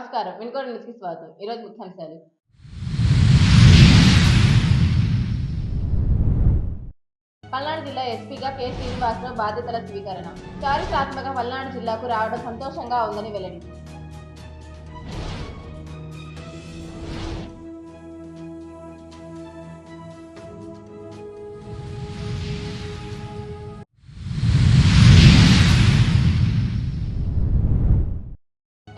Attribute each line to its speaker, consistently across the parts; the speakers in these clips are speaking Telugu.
Speaker 1: నమస్కారం. వినుకొండ న్యూస్‌కి స్వాగతం. ఈరోజు ముఖ్యాంశాలు. పల్నాడు జిల్లా ఎస్పీగా కె. శ్రీనివాసరావు బాధ్యతల స్వీకరణ. చారిత్రాత్మక పల్నాడు జిల్లాకు రావడం సంతోషంగా ఉందని వెల్లడి.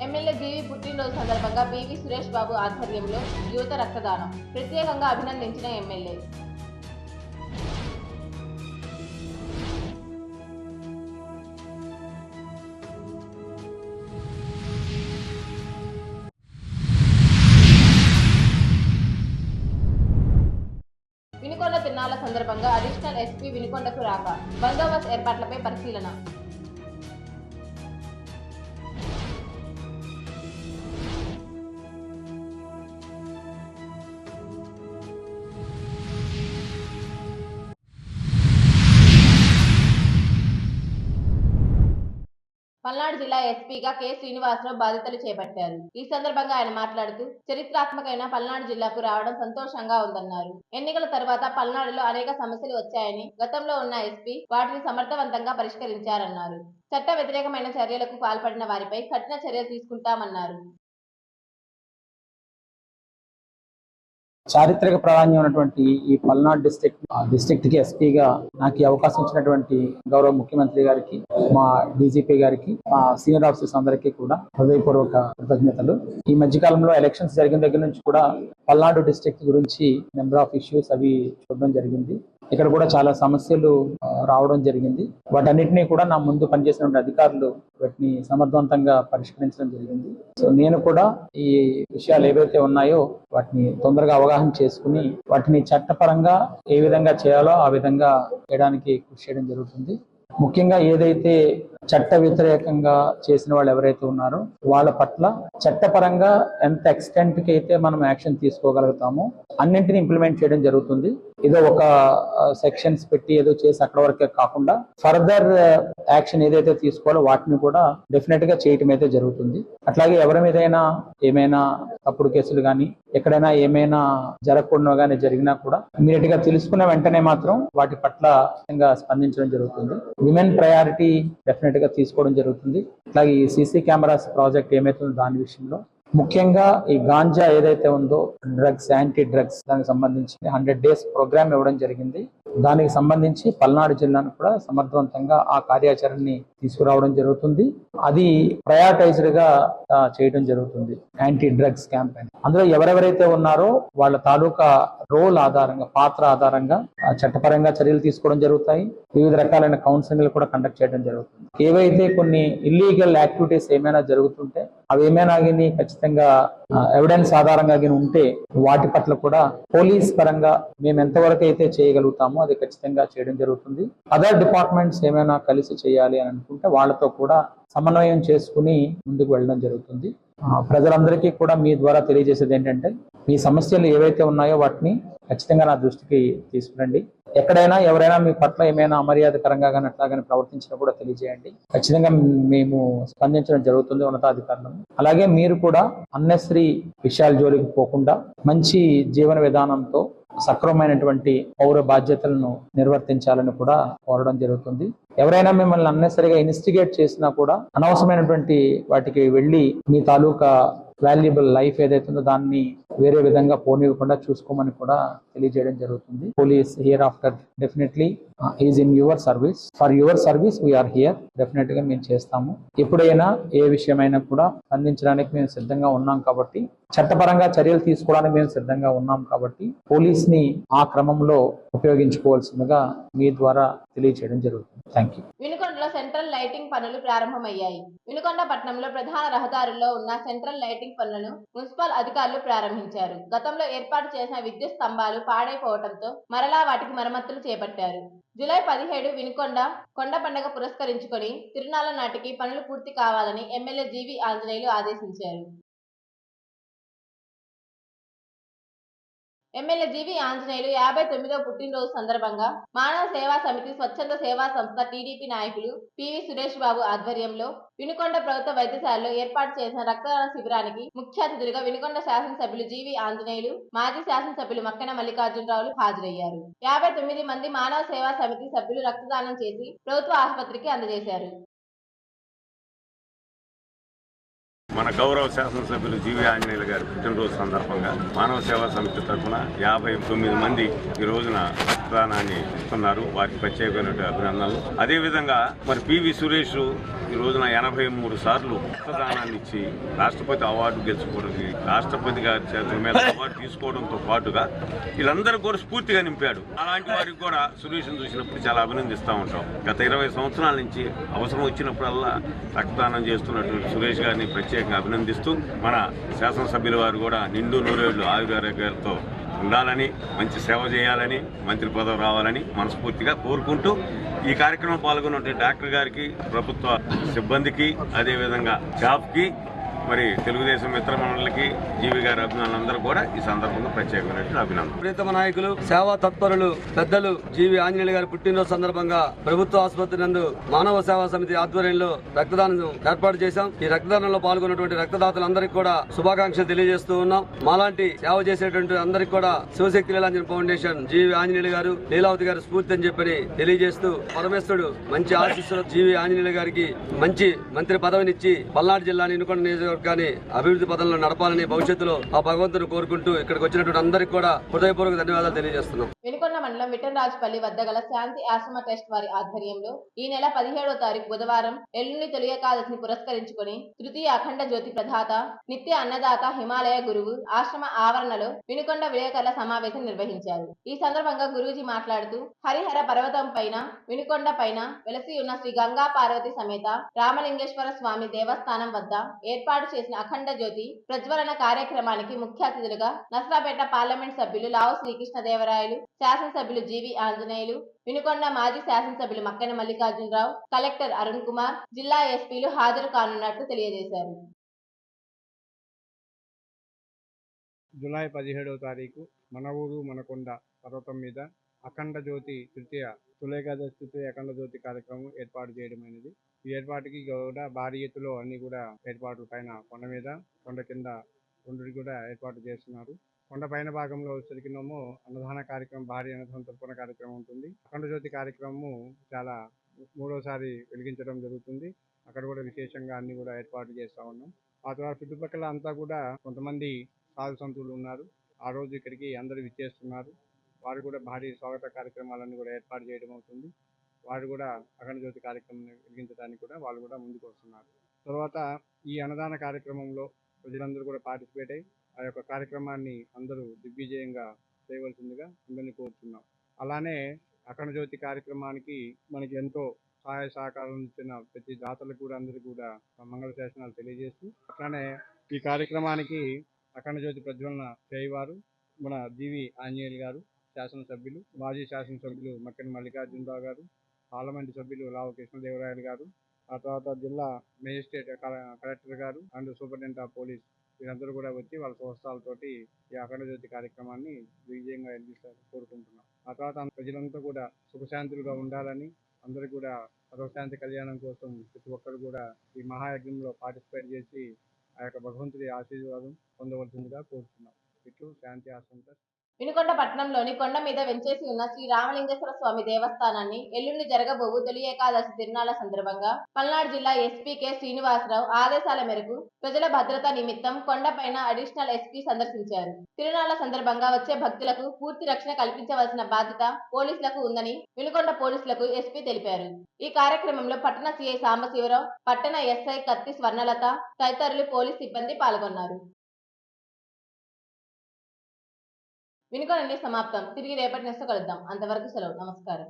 Speaker 1: ఎమ్మెల్యే జీవి పుట్టినరోజు సందర్భంగా పివి సురేష్ బాబు ఆధ్వర్యంలో యువత రక్తదానం. ప్రత్యేకంగా అభినందించిన ఎమ్మెల్యే. వినుకొండ తిరునాళ్ల సందర్భంగా అడిషనల్ ఎస్పీ వినుకొండకు రాక బందోబస్తు ఏర్పాట్లపై పరిశీలన. పల్నాడు జిల్లా ఎస్పీగా కె. శ్రీనివాసరావు బాధ్యతలు చేపట్టారు. ఈ సందర్భంగా ఆయన మాట్లాడుతూ చరిత్రాత్మకమైన పల్నాడు జిల్లాకు రావడం సంతోషంగా ఉందన్నారు. ఎన్నికల తర్వాత పల్నాడులో అనేక సమస్యలు వచ్చాయని, గతంలో ఉన్న ఎస్పీ వాటిని సమర్థవంతంగా పరిష్కరించారన్నారు. చట్ట వ్యతిరేకమైన చర్యలకు పాల్పడిన వారిపై కఠిన చర్యలు తీసుకుంటామన్నారు.
Speaker 2: చారిత్రక ప్రాధాన్యం ఉన్నటువంటి ఈ పల్నాడు డిస్ట్రిక్ట్ కి ఎస్పీగా నాకు ఈ అవకాశం ఇచ్చినటువంటి గౌరవ ముఖ్యమంత్రి గారికి, మా డీజీపీ గారికి, మా సీనియర్ ఆఫీసర్స్ అందరికీ కూడా హృదయపూర్వక కృతజ్ఞతలు. ఈ మధ్యకాలంలో ఎలక్షన్స్ జరిగిన దగ్గర నుంచి కూడా పల్నాడు డిస్ట్రిక్ట్ గురించి నెంబర్ ఆఫ్ ఇష్యూస్ అవి చూడడం జరిగింది. ఇక్కడ కూడా చాలా సమస్యలు రావడం జరిగింది. వాటన్నిటినీ కూడా నా ముందు పనిచేసినటువంటి అధికారులు వాటిని సమర్థవంతంగా పరిష్కరించడం జరిగింది. సో నేను కూడా ఈ విషయాలు ఏవైతే ఉన్నాయో వాటిని తొందరగా అవగాహన చేసుకుని వాటిని చట్టపరంగా ఏ విధంగా చేయాలో ఆ విధంగా చేయడానికి కృషి చేయడం జరుగుతుంది. ముఖ్యంగా ఏదైతే చట్ట వ్యతిరేకంగా చేసిన వాళ్ళు ఎవరైతే ఉన్నారో వాళ్ళ పట్ల చట్టపరంగా ఎంత ఎక్స్టెంట్ కి అయితే మనం యాక్షన్ తీసుకోగలుగుతామో అన్నింటినీ ఇంప్లిమెంట్ చేయడం జరుగుతుంది. ఏదో ఒక సెక్షన్స్ పెట్టి ఏదో చేసి అక్కడ వరకే కాకుండా ఫర్దర్ యాక్షన్ ఏదైతే తీసుకోవాలో వాటిని కూడా డెఫినెట్ గా చేయటం అయితే జరుగుతుంది. అట్లాగే ఎవరి మీదైనా ఏమైనా తప్పుడు కేసులు కానీ ఎక్కడైనా ఏమైనా జరగకుండా కానీ జరిగినా కూడా ఇమీడియట్ గా తెలుసుకున్న వెంటనే మాత్రం వాటి పట్ల స్పందించడం జరుగుతుంది. విమెన్ ప్రయారిటీ డెఫినెట్ గా తీసుకోవడం జరుగుతుంది. అట్లాగే ఈ సీసీ కెమెరాస్ ప్రాజెక్ట్ ఏమైతుందో దాని విషయంలో ముఖ్యంగా ఈ గాంజా ఏదైతే ఉందో డ్రగ్స్, యాంటీ డ్రగ్స్ దానికి సంబంధించి 100 days ప్రోగ్రామ్ ఇవ్వడం జరిగింది. దానికి సంబంధించి పల్నాడు జిల్లాను కూడా సమర్థవంతంగా ఆ కార్యాచరణని తీసుకురావడం జరుగుతుంది. అది ప్రయారిటైజ్డ్ గా చేయడం జరుగుతుంది. యాంటీ డ్రగ్స్ క్యాంపెయిన్ అందులో ఎవరెవరైతే ఉన్నారో వాళ్ళ తాలూకా రోల్ ఆధారంగా, పాత్ర ఆధారంగా చట్టపరంగా చర్యలు తీసుకోవడం జరుగుతాయి. వివిధ రకాలైన కౌన్సిలింగ్లు కూడా కండక్ట్ చేయడం జరుగుతుంది. ఏవైతే కొన్ని ఇల్లీగల్ యాక్టివిటీస్ ఏమైనా జరుగుతుంటే అవి ఏమైనా కానీ ఖచ్చితంగా ఎవిడెన్స్ ఆధారంగా ఉంటే వాటి పట్ల కూడా పోలీస్ పరంగా మేము ఎంతవరకు అయితే చేయగలుగుతామో అది ఖచ్చితంగా చేయడం జరుగుతుంది. అదర్ డిపార్ట్మెంట్స్ ఏమైనా కలిసి చేయాలి అని అనుకుంటే వాళ్ళతో కూడా సమన్వయం చేసుకుని ముందుకు వెళ్ళడం జరుగుతుంది. ప్రజలందరికీ కూడా మీ ద్వారా తెలియజేసేది ఏంటంటే మీ సమస్యలు ఏవైతే ఉన్నాయో వాటిని ఖచ్చితంగా నా దృష్టికి తీసుకురండి. ఎక్కడైనా ఎవరైనా మీ పట్ల ఏమైనా అమర్యాదకరంగా కానీ అట్లాగానే ప్రవర్తించినా కూడా తెలియజేయండి. ఖచ్చితంగా మేము స్పందించడం జరుగుతుంది ఉన్నతాధికారులను. అలాగే మీరు కూడా అన్నెసరీ విషయాల జోలికి పోకుండా మంచి జీవన విధానంతో సక్రమమైనటువంటి పౌర బాధ్యతలను నిర్వర్తించాలని కూడా కోరడం జరుగుతుంది. ఎవరైనా మిమ్మల్ని అన్నెసరిగా ఇన్వెస్టిగేట్ చేసినా కూడా అనవసరమైనటువంటి వాటికి వెళ్ళి మీ తాలూకా వాల్యుబుల్ లైఫ్ ఏదైతే ఉందో దాన్ని వేరే విధంగా పోనివ్వకుండా చూసుకోమని కూడా తెలియజేయడం జరుగుతుంది. Police here after definitely is in your service. For your service we are here. Definite గా మేము చేస్తాము. ఎప్పుడైనా ఏ విషయమైనా కూడా స్పందించడానికి మేము సిద్ధంగా ఉన్నాం కాబట్టి, చట్టపరంగా చర్యలు తీసుకోవడానికి మేము సిద్ధంగా ఉన్నాం కాబట్టి పోలీస్ ని ఆ క్రమంలో ఉపయోగించుకోవాల్సిందిగా మీ ద్వారా తెలియజేయడం జరుగుతుంది. Thank you.
Speaker 1: వినుకొండలో సెంట్రల్ లైటింగ్ పనులు ప్రారంభమయ్యాయి. వినుకొండ పట్టణంలో ప్రధాన రహదారుల్లో ఉన్న సెంట్రల్ లైటింగ్ పనులను మున్సిపల్ అధికారులు ప్రారంభించారు. గతంలో ఏర్పాటు చేసిన విద్యుత్ స్తంభాలు పాడైపోవడంతో మరలా వాటికి మరమ్మతులు చేపట్టారు. జూలై 17 వినుకొండ కొండ పండుగ పురస్కరించుకొని తిరునాళ్ల నాటికి పనులు పూర్తి కావాలని ఎమ్మెల్యే జీవి ఆంజనేయులు ఆదేశించారు. ఎమ్మెల్యే జీవి ఆంజనేయులు 59వ పుట్టినరోజు సందర్భంగా మానవ సేవా సమితి స్వచ్ఛంద సేవా సంస్థ టీడీపీ నాయకులు పివి సురేష్ బాబు ఆధ్వర్యంలో వినుకొండ ప్రభుత్వ వైద్యశాలలో ఏర్పాటు చేసిన రక్తదాన శిబిరానికి ముఖ్య అతిథులుగా వినుకొండ శాసనసభ్యులు జీవి ఆంజనేయులు, మాజీ శాసనసభ్యులు మక్కెన మల్లికార్జునరావులు హాజరయ్యారు. 59 మంది మానవ సేవా సమితి సభ్యులు రక్తదానం చేసి ప్రభుత్వ ఆసుపత్రికి అందజేశారు.
Speaker 3: మన గౌరవ శాసనసభ్యులు జీవి ఆంజనేయులు గారి పుట్టినరోజు సందర్భంగా మానవ సేవా సమితి తరఫున 59 మంది ఈ రోజున రక్తదానాన్ని ఇస్తున్నారు. వారికి ప్రత్యేకమైన అభినందనలు. అదేవిధంగా మరి పివి సురేష్ ఈ రోజున 83 సార్లు రక్తదానాన్ని ఇచ్చి రాష్ట్రపతి అవార్డు గెలుచుకోవడం, రాష్ట్రపతి గారి చేతుల మీద అవార్డు తీసుకోవడంతో పాటుగా వీళ్ళందరూ కూడా స్ఫూర్తిగా నింపాడు. అలాంటి వారికి కూడా సురేష్ను చూసినప్పుడు చాలా అభినందిస్తూ ఉంటాం. గత 20 సంవత్సరాల నుంచి అవసరం వచ్చినప్పుడల్లా రక్తదానం చేస్తున్నటువంటి సురేష్ గారిని ప్రత్యేకంగా అభినందిస్తూ మన శాసనసభ్యుల వారు కూడా నిండు నూరేళ్లు ఆయురారోగ్యాలతో ఉండాలని, మంచి సేవ చేయాలని, మంత్రి పదవి రావాలని మనస్ఫూర్తిగా కోరుకుంటూ ఈ కార్యక్రమం పాల్గొన్న డాక్టర్ గారికి, ప్రభుత్వ సిబ్బందికి, అదేవిధంగా స్టాఫ్కి, మరి తెలుగుదేశం మిత్రమణులకి, జీవి గారి అభిమానులందరూ కూడా ఈ సందర్భంగా ప్రత్యేకమైన అభినందనలు.
Speaker 4: ప్రీతమ నాయకులు, సేవా తత్పరులు పెద్దలు జీవి ఆంజనేయులు గారి పుట్టినరోజు సందర్భంగా ప్రభుత్వ ఆసుపత్రి నందు మానవ సేవా సమితి ఆధ్వర్యంలో రక్తదానం ఏర్పాటు చేశాం. ఈ రక్తదానంలో పాల్గొన్నటువంటి రక్తదాతలందరికీ కూడా శుభాకాంక్షలు తెలియజేస్తూ ఉన్నాం. మాలాంటి సేవ చేసేటువంటి అందరికీ కూడా శివశక్తి లీలాంజన ఫౌండేషన్ జీవి ఆంజనేయులు గారు, లీలావతి గారు స్ఫూర్తి అని చెప్పని తెలియజేస్తూ, పరమేశ్వరుడు మంచి ఆశీస్సులు జీవి ఆంజనేయులు గారికి మంచి మంత్రి పదవినిచ్చి పల్నాడు జిల్లా వినుకొండ నియోజకవర్గాన్ని అభివృద్ధి పదంలో నడపాలని భవిష్యత్తులో ఆ భగవంతుని కోరుకుంటూ ఇక్కడికి వచ్చినటువంటి అందరికీ కూడా హృదయపూర్వక ధన్యవాదాలు తెలియజేస్తున్నాం.
Speaker 1: వినుకొండ మండలం విఠలరాజుపల్లి వద్ద గల శాంతి ఆశ్రమ ట్రస్ట్ వారి ఆధ్వర్యంలో ఈ నెల 17వ తారీఖు బుధవారం ఎల్లుండి తొలి ఏకాదశిని పురస్కరించుకుని తృతీయ అఖండ జ్యోతి ప్రదాత, నిత్య అన్నదాత, హిమాలయ గురువు ఆశ్రమ ఆవరణలో వినుకొండ విలేకరుల సమావేశం నిర్వహించారు. ఈ సందర్భంగా గురూజీ మాట్లాడుతూ, హరిహర పర్వతం పైన వినుకొండ పైన వెలసి ఉన్న శ్రీ గంగా పార్వతి సమేత రామలింగేశ్వర స్వామి దేవస్థానం వద్ద ఏర్పాటు చేసిన అఖండ జ్యోతి ప్రజ్వలన కార్యక్రమానికి ముఖ్య అతిథులుగా నసరాపేట పార్లమెంట్ సభ్యులు లావు శ్రీకృష్ణదేవరాయలు, శాసనసభ్యులు జీవి ఆంజనేయులు, వినుకొండ మాజీ శాసనసభ్యులు మక్కెన మల్లికార్జునరావు, కలెక్టర్ అరుణ్ కుమార్, జిల్లా ఎస్పీలు హాజరు కానున్నట్లు తెలియజేశారు.
Speaker 5: జూలై 17వ తారీఖు మన ఊరు మనకొండ పర్వతం మీద అఖండ జ్యోతి తృతీయ అఖండ జ్యోతి కార్యక్రమం ఏర్పాటు చేయడమైనది. ఈ ఏర్పాటుకి కూడా భారీ ఎత్తులో అన్ని కూడా ఏర్పాట్లు పైన కొండ మీద, కొండ కింద రెండు కూడా ఏర్పాటు చేస్తున్నారు. కొండ పైన భాగంలో వచ్చేసరికినేమో అన్నదాన కార్యక్రమం, భారీ అన్నదాన తర్పణ కార్యక్రమం ఉంటుంది. అఖండ జ్యోతి కార్యక్రమము చాలా 3వసారి వెలిగించడం జరుగుతుంది. అక్కడ కూడా విశేషంగా అన్ని కూడా ఏర్పాటు చేస్తూ ఉన్నాం. ఆ తర్వాత చుట్టుపక్కల అంతా కూడా కొంతమంది సాధు సంతులు ఉన్నారు. ఆ రోజు ఇక్కడికి అందరూ విచ్చేస్తున్నారు. వారు కూడా భారీ స్వాగత కార్యక్రమాలన్నీ కూడా ఏర్పాటు చేయడం అవుతుంది. వారు కూడా అఖండ జ్యోతి కార్యక్రమం వెలిగించడానికి కూడా వాళ్ళు కూడా ముందుకు వస్తున్నారు. తర్వాత ఈ అన్నదాన కార్యక్రమంలో ప్రజలందరూ కూడా పార్టిసిపేట్ అయ్యి ఆ యొక్క కార్యక్రమాన్ని అందరూ దిగ్విజయంగా చేయవలసిందిగా అందరినీ కోరుతున్నాం. అలానే అఖండ జ్యోతి కార్యక్రమానికి మనకి ఎంతో సహాయ సహకారం ఇచ్చిన ప్రతి దాతలకు కూడా అందరికీ కూడా మంగళ శాసనాలు తెలియజేస్తూ, అట్లానే ఈ కార్యక్రమానికి అఖండ జ్యోతి ప్రజ్వలన చేయవారు మన జీవి ఆంజనేయులు గారు, శాసనసభ్యులు, మాజీ శాసనసభ్యులు మక్కెన మల్లికార్జునరావు గారు, పార్లమెంటు సభ్యులు లావు కృష్ణదేవరాయలు గారు, ఆ తర్వాత జిల్లా మేజిస్ట్రేట్ కలెక్టర్ గారు అండ్ సూపరింటెండెంట్ ఆఫ్ పోలీస్ వీరందరూ కూడా వచ్చి వాళ్ళ స్వస్థాలతోటి ఈ అఖండ జ్యోతి కార్యక్రమాన్ని విజయంగా కోరుకుంటున్నాం. ఆ తర్వాత ప్రజలంతా కూడా సుఖశాంతులుగా ఉండాలని, అందరూ కూడా సర్వశాంతి కళ్యాణం కోసం ప్రతి ఒక్కరు కూడా ఈ మహాయజ్ఞంలో పార్టిసిపేట్ చేసి ఆ యొక్క భగవంతుడి ఆశీర్వాదం పొందవలసిందిగా కోరుతున్నాం. ఇట్లు శాంతి ఆశ్రమ.
Speaker 1: వినుకొండ పట్టణంలోని కొండ మీద వెంచేసి ఉన్న శ్రీ రామలింగేశ్వర స్వామి దేవస్థానాన్ని ఎల్లుండి జరగబోవు తొలి ఏకాదశి తిరునాళ్ల సందర్భంగా పల్నాడు జిల్లా ఎస్పీ కె శ్రీనివాసరావు ఆదేశాల మేరకు ప్రజల భద్రత నిమిత్తం కొండపైన అడిషనల్ ఎస్పీ సందర్శించారు. తిరునాళ్ల సందర్భంగా వచ్చే భక్తులకు పూర్తి రక్షణ కల్పించవలసిన బాధ్యత పోలీసులకు ఉందని వినుకొండ పోలీసులకు ఎస్పీ తెలిపారు. ఈ కార్యక్రమంలో పట్టణ సిఐ సాంబశివరావు, పట్టణ ఎస్ఐ కత్తి స్వర్ణలత తదితరులు పోలీస్ సిబ్బంది పాల్గొన్నారు. వినుకొండ సమాప్తం. తిరిగి రేపటి నెక్స్ట్ కలుద్దాం. అంతవరకు సెలవు. నమస్కారం.